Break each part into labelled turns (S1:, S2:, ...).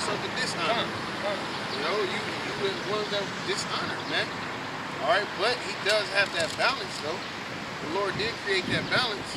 S1: yourself to dishonor. You know, you one of them dishonored, man. All right, but he does have that balance, though. The Lord did create that balance.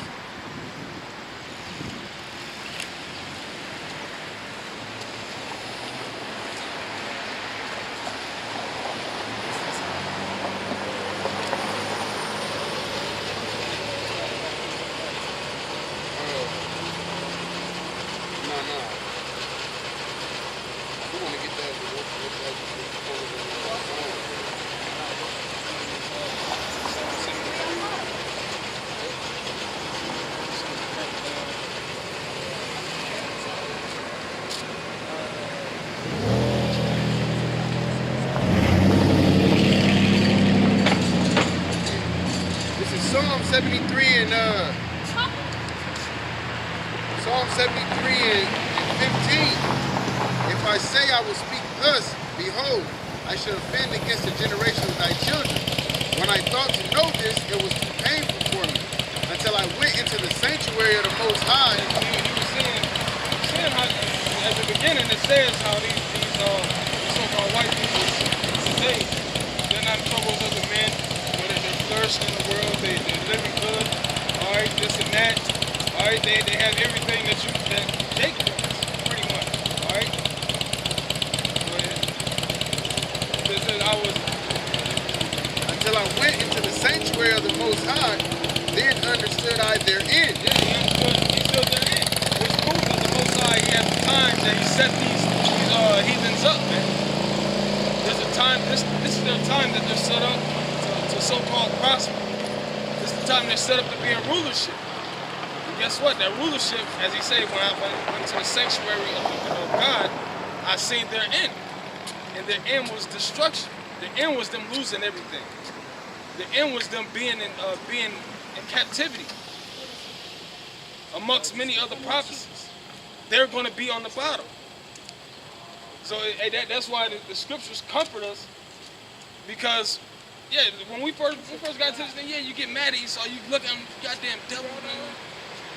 S1: Psalm 73 and Psalm 73 and 15. If I say I will speak thus, behold, I shall offend against the generation of thy children. When I thought to know this, it was too painful for me, until I went into the sanctuary of the Most High.
S2: He was saying how, at the beginning, it says how these so-called white people today, they're not troubles of the men. Flourishing in the world, they're living good, all right, this and that, all right, they have everything that Jake wants, pretty much, all right. Go ahead. It says
S1: until I went into the sanctuary of the Most High, then understood I their end.
S2: Yeah, he stood their end. Which proves that the Most High, he has the time that he set these heathens up, man. There's a time, this is their time that they're set up to so-called prosper. This is the time they're set up to be in rulership. And guess what? That rulership, as he said, when I went to the sanctuary of God, I seen their end. And their end was destruction. The end was them losing everything. The end was them being in captivity. Amongst many other prophecies, they're going to be on the bottom. So that's why the scriptures comfort us, because yeah, when we first got to this thing, yeah, you get mad at Esau, you look at him, goddamn devil, man.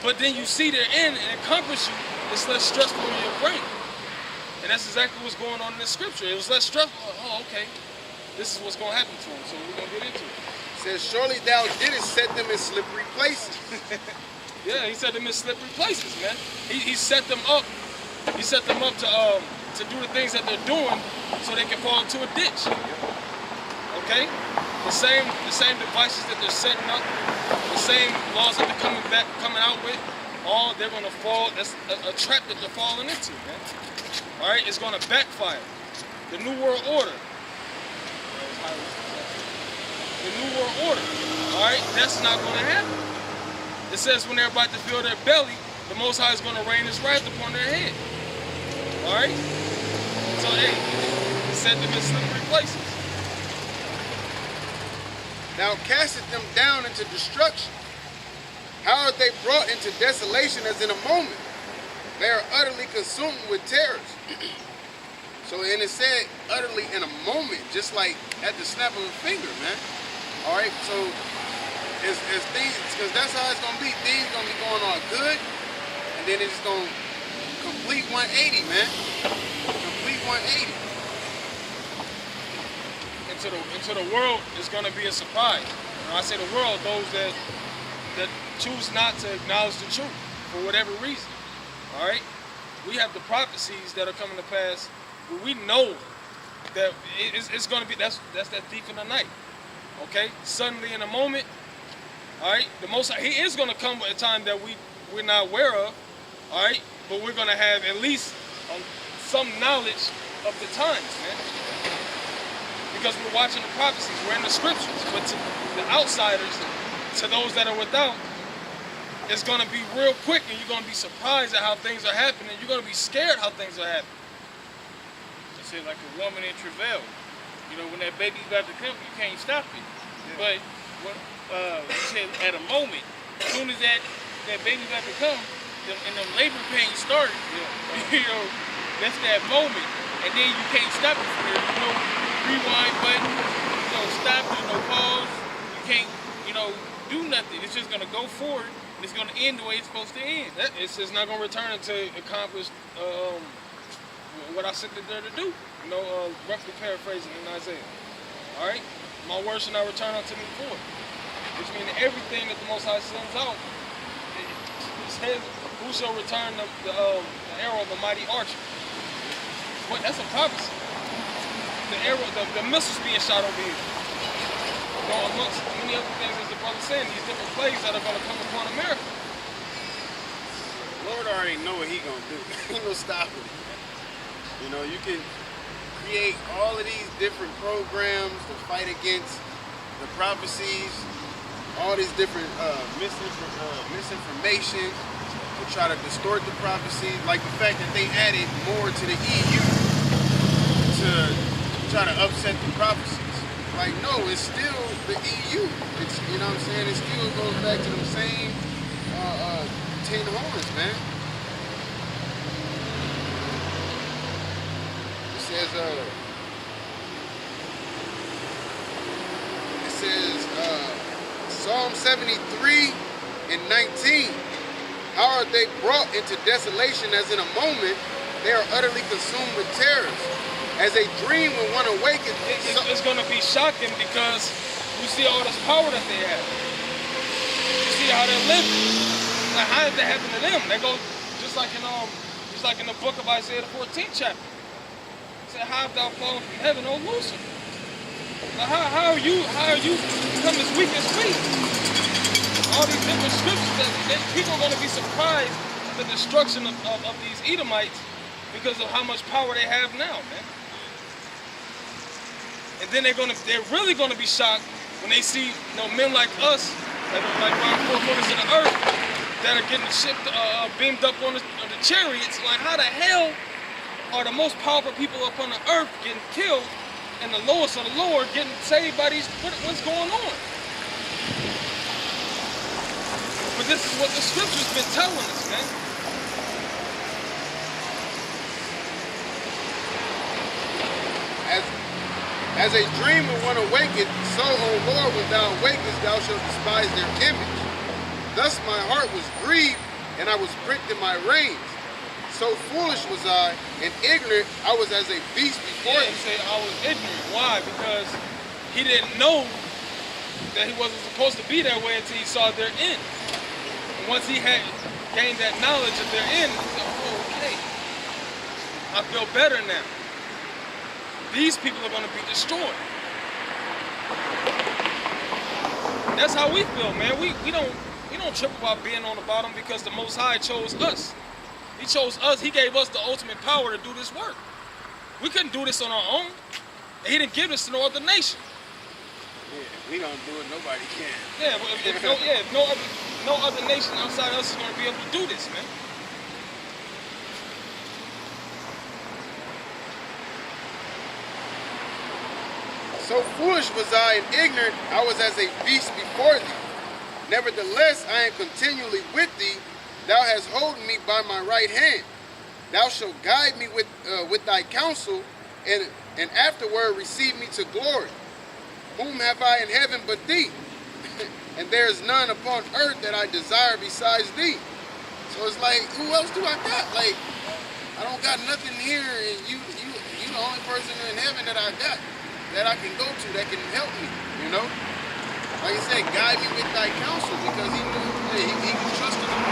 S2: But then you see their end and it comforts you. It's less stressful in your brain. And that's exactly what's going on in this scripture. It was less stressful. Oh, okay. This is what's going to happen to them, so we're going to get into it.
S1: It says, surely thou didst set them in slippery places.
S2: Yeah, he set them in slippery places, man. He set them up. He set them up to do the things that they're doing so they can fall into a ditch. Okay? The same devices that they're setting up, the same laws that they're coming out with, all they're gonna fall. That's a trap that they're falling into, man. All right, it's gonna backfire. The New World Order. The New World Order. All right, that's not gonna happen. It says when they're about to fill their belly, the Most High is gonna rain His wrath upon their head. All right. So hey, set them in slippery places.
S1: Thou castest them down into destruction. How are they brought into desolation as in a moment? They are utterly consumed with terrors. So, and it said utterly in a moment, just like at the snap of a finger, man. All right, so it's things, because that's how it's going to be. Things going to be going on good, and then it's going to complete 180, man. Complete 180.
S2: Into the world is going to be a surprise. You know, I say the world, those that choose not to acknowledge the truth for whatever reason. All right, we have the prophecies that are coming to pass, but we know that it's going to be that's that thief in the night. Okay, suddenly in a moment. All right, the Most High, He is going to come at a time that we're not aware of. All right, but we're going to have at least some knowledge of the times, man. Because we're watching the prophecies, we're in the scriptures. But to the outsiders, to those that are without, it's going to be real quick, and you're going to be surprised at how things are happening. You're going to be scared how things are happening.
S3: They say like a woman in travail. You know, when that baby's about to come, you can't stop it. Yeah. But when you said at a moment, as soon as that baby's about to come, and them labor pains started, you know, that's that moment. And then you can't stop it from there. You know, rewind button, stop, there's no pause, you can't, do nothing. It's just gonna go forward, and it's gonna end the way it's supposed to end.
S2: It's not gonna return until it accomplished what I sent it there to do. You know, roughly paraphrasing in Isaiah. All right? My word shall not return unto me void. Which means everything that the Most High sends out, he says, who shall return the arrow of the mighty archer? What? That's a prophecy. The arrow, the missiles being shot over here. You know, amongst many other things, as the brother saying, these different plagues that are going to come upon America.
S1: Lord already know what he gonna do. He gonna stop it. You know, you can create all of these different programs to fight against the prophecies, all these different misinformation to try to distort the prophecy, like the fact that they added more to the EU to try to upset the prophecies. Like, no, it's still the EU. It's, you know what I'm saying? It still goes back to them same 10 horns, man. It says Psalm 73 and 19. How are they brought into desolation as in a moment? They are utterly consumed with terrors. As a dream when one awakens.
S2: It's going to be shocking because you see all this power that they have. You see how they're living. Like, how did that happen to them? They go just like in the book of Isaiah, the 14th chapter. It said, "How have thou fallen from heaven, O Lucifer?" Now, how are you become as weak as we? All these different scriptures that people are going to be surprised at the destruction of these Edomites because of how much power they have now, man. And then they're really gonna be shocked when they see, you know, men like us that are like around 4 corners of the earth that are getting shipped, beamed up on the chariots. Like, how the hell are the most powerful people up on the earth getting killed, and the lowest of the lower getting saved by these? What's going on? But this is what the scripture's been telling us, man.
S1: As a dream when one awaketh, so, O Lord, when thou awakest, thou shalt despise their image. Thus my heart was grieved, and I was pricked in my reins. So foolish was I, and ignorant, I was as a beast before
S2: him. He said I was ignorant. Why? Because he didn't know that he wasn't supposed to be that way until he saw their end. And once he had gained that knowledge of their end, he said, oh, okay, I feel better now. These people are going to be destroyed. That's how we feel, man. We don't trip about being on the bottom because the Most High chose us. He chose us. He gave us the ultimate power to do this work. We couldn't do this on our own. And he didn't give this to no other nation.
S1: Yeah, we don't do it, nobody can.
S2: Yeah, but if no other nation outside us is going to be able to do this, man.
S1: So foolish was I and ignorant, I was as a beast before thee. Nevertheless, I am continually with thee. Thou hast holden me by my right hand. Thou shalt guide me with thy counsel, and afterward receive me to glory. Whom have I in heaven but thee? And there is none upon earth that I desire besides thee. So it's like, who else do I got? Like, I don't got nothing here, and you the only person in heaven that I got, that I can go to, that can help me, you know? Like I said, guide me with thy counsel, because he knew he can trust in him.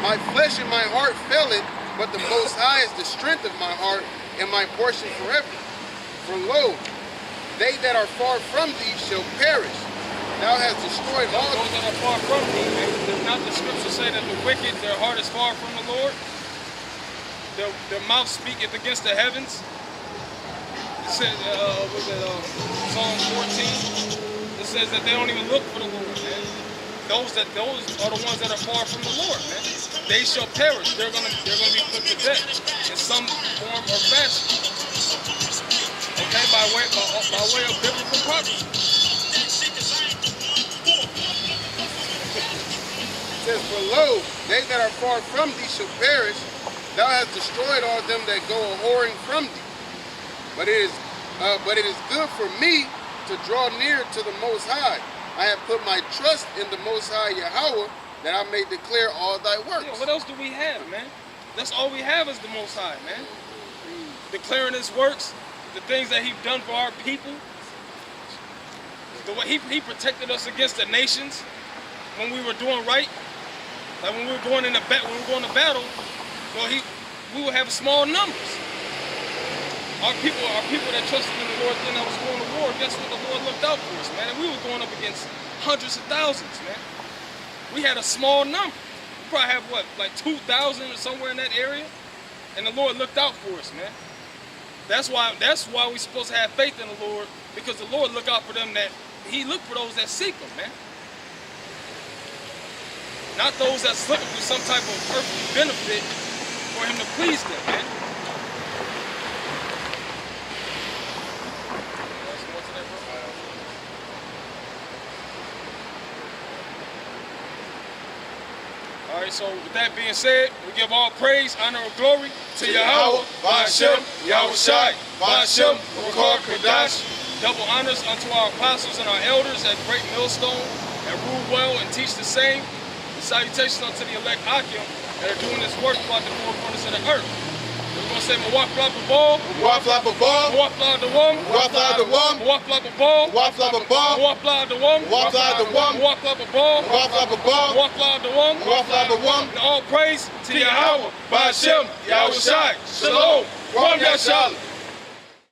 S1: My flesh and my heart faileth, but the Most High is the strength of my heart and my portion forever. For lo, they that are far from thee shall perish. Thou hast destroyed all
S2: those that are far from thee. Does not the scripture say that the wicked, their heart is far from the Lord? Their mouth speaketh against the heavens. It says, Psalm 14. It says that they don't even look for the Lord, man. Those are the ones that are far from the Lord, man. They shall perish. They're gonna be put to death in some form or fashion. Okay, by way of biblical prophecy.
S1: It says, for lo, they that are far from thee shall perish. Thou hast destroyed all them that go a-whoring from thee. But it is good for me to draw near to the Most High. I have put my trust in the Most High YAHAWAH. that I may declare all thy works.
S2: Yeah, what else do we have, man? That's all we have is the Most High, man. Declaring His works, the things that He's done for our people. The way He protected us against the nations when we were doing right. Like when we were going into battle, well, we would have small numbers. Our people that trusted in the Lord then that was going to war, guess what? The Lord looked out for us, man. And we were going up against hundreds of thousands, man. We had a small number. We probably have what, like 2,000 or somewhere in that area, and the Lord looked out for us, man. That's why we're supposed to have faith in the Lord, because the Lord look out for them that He look for those that seek Him, man. Not those that's looking for some type of earthly benefit for Him to please them, man. All right, so with that being said, we give all praise, honor, and glory to Yahawah, BAHASHAM, YAHAWASHI, BAHASHAM, QADASH. Double honors unto our apostles and our elders at Great Millstone that rule well and teach the same. And salutations unto the elect Akim that are doing this work throughout the four corners of the earth. We're going to say Mawaflababal,
S1: Mawaflababal,
S2: Mawafladawam,
S1: Mawafladawam,
S2: Mawaflababal,
S1: Mawaflababal,
S2: Mawafladawam,
S1: Mawafladawam,
S2: Mawaflababal,
S1: Mawaflababal,
S2: Mawafladawam,
S1: Mawafladawam.
S2: and all praise to Yahawah, BAHASHAM, YAHAWASHI, Shalom, Kwam Yashala.